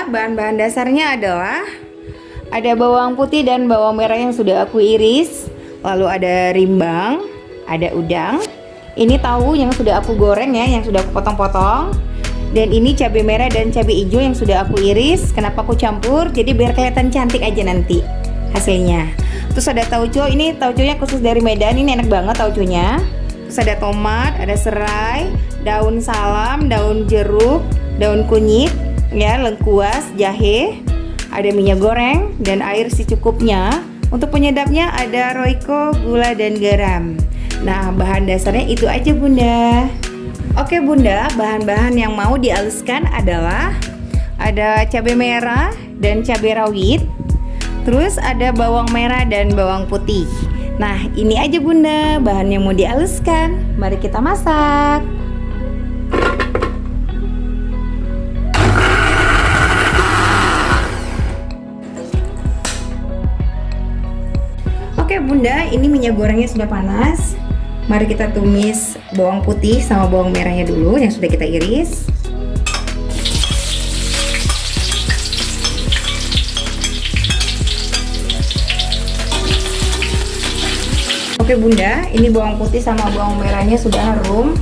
bunda, bahan-bahan dasarnya adalah ada bawang putih dan bawang merah yang sudah aku iris, lalu ada rimbang, ada udang, ini tahu yang sudah aku goreng ya, yang sudah aku potong-potong, dan ini cabai merah dan cabai hijau yang sudah aku iris. Kenapa aku campur? Jadi biar kelihatan cantik aja nanti hasilnya. Terus ada tauco, ini tauconya khusus dari Medan, ini enak banget tauconya. Terus ada tomat, ada serai, daun salam, daun jeruk, daun kunyit, ya, lengkuas, jahe, ada minyak goreng dan air secukupnya. Untuk penyedapnya ada roiko, gula dan garam. Nah, bahan dasarnya itu aja bunda. Oke bunda, bahan-bahan yang mau dihaluskan adalah ada cabai merah dan cabai rawit, terus ada bawang merah dan bawang putih. Nah, ini aja bunda bahan yang mau dihaluskan. Mari kita masak. Oke bunda, ini minyak gorengnya sudah panas. Mari kita tumis bawang putih sama bawang merahnya dulu yang sudah kita iris. Oke bunda, ini bawang putih sama bawang merahnya sudah harum.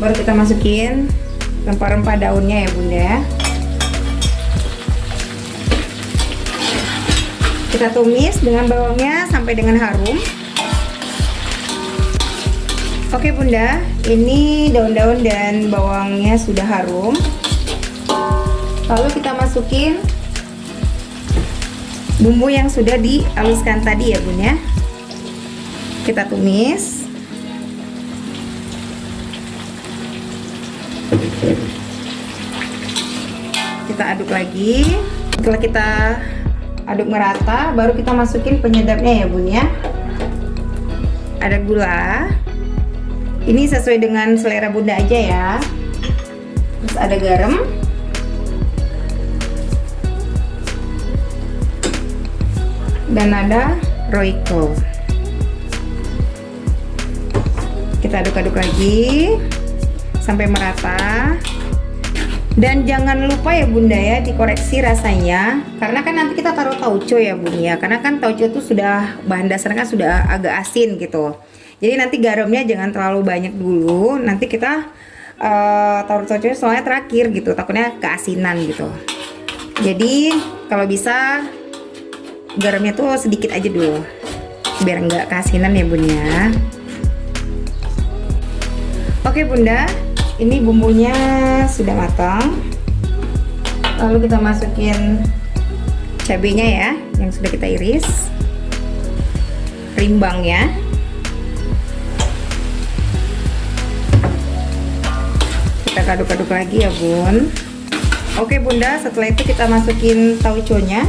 Baru kita masukin rempah-rempah daunnya ya bunda. Kita tumis dengan bawangnya sampai dengan harum. Oke bunda, ini daun-daun dan bawangnya sudah harum. Lalu kita masukin bumbu yang sudah dihaluskan tadi ya bunda. Kita tumis. Kita aduk lagi. Setelah kita aduk merata, baru kita masukin penyedapnya ya bun ya. Ada gula. Ini sesuai dengan selera bunda aja ya. Terus ada garam. Dan ada roiko. Kita aduk-aduk lagi sampai merata. Dan jangan lupa ya bunda ya, dikoreksi rasanya, karena kan nanti kita taruh tauco ya bun ya, karena kan tauco itu sudah bahan dasarnya kan sudah agak asin gitu. Jadi nanti garamnya jangan terlalu banyak dulu, nanti kita taruh tauconya soalnya terakhir gitu, takutnya keasinan gitu. Jadi kalau bisa garamnya tuh sedikit aja dulu biar nggak keasinan ya bun ya. Oke bunda, ini bumbunya sudah matang. Lalu kita masukin cabenya ya, yang sudah kita iris, rimbangnya, kita aduk-aduk lagi ya bun. Oke bunda, setelah itu kita masukin tauconya.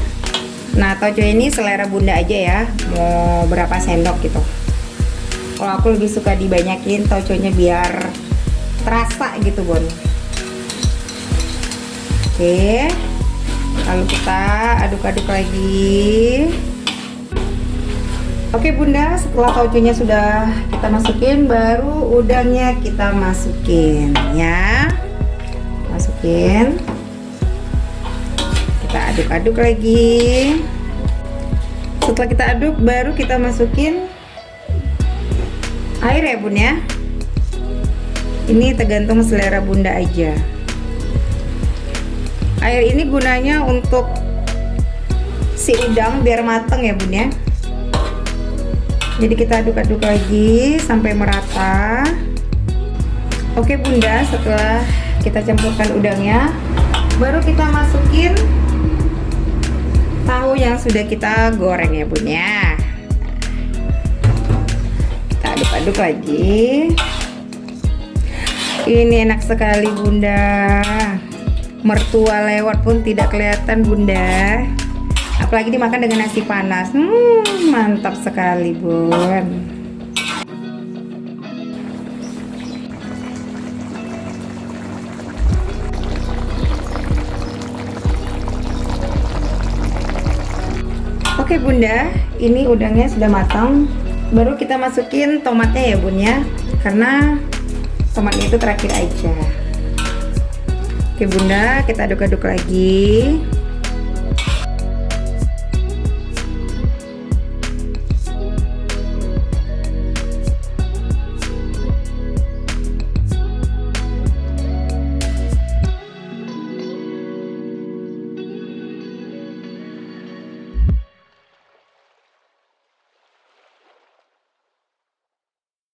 Nah, tauco ini selera bunda aja ya, mau berapa sendok gitu. Kalau aku lebih suka dibanyakin tauconya biar terasa gitu bun. Oke, lalu kita aduk-aduk lagi. Oke bunda, setelah tauconya sudah kita masukin, baru udangnya kita masukin ya. Masukin, kita aduk-aduk lagi. Setelah kita aduk, baru kita masukin air ya bun ya. Ini tergantung selera bunda aja. Air ini gunanya untuk si udang biar mateng ya bun ya. Jadi kita aduk-aduk lagi sampai merata. Oke bunda, setelah kita campurkan udangnya, baru kita masukin tahu yang sudah kita goreng ya bun ya. Aduk-aduk lagi. Ini enak sekali bunda, mertua lewat pun tidak kelihatan bunda, apalagi dimakan dengan nasi panas. Mantap sekali bun. Oke bunda, ini udangnya sudah matang. Baru kita masukin tomatnya ya bun ya, karena tomatnya itu terakhir aja. Oke Bunda, kita aduk-aduk lagi.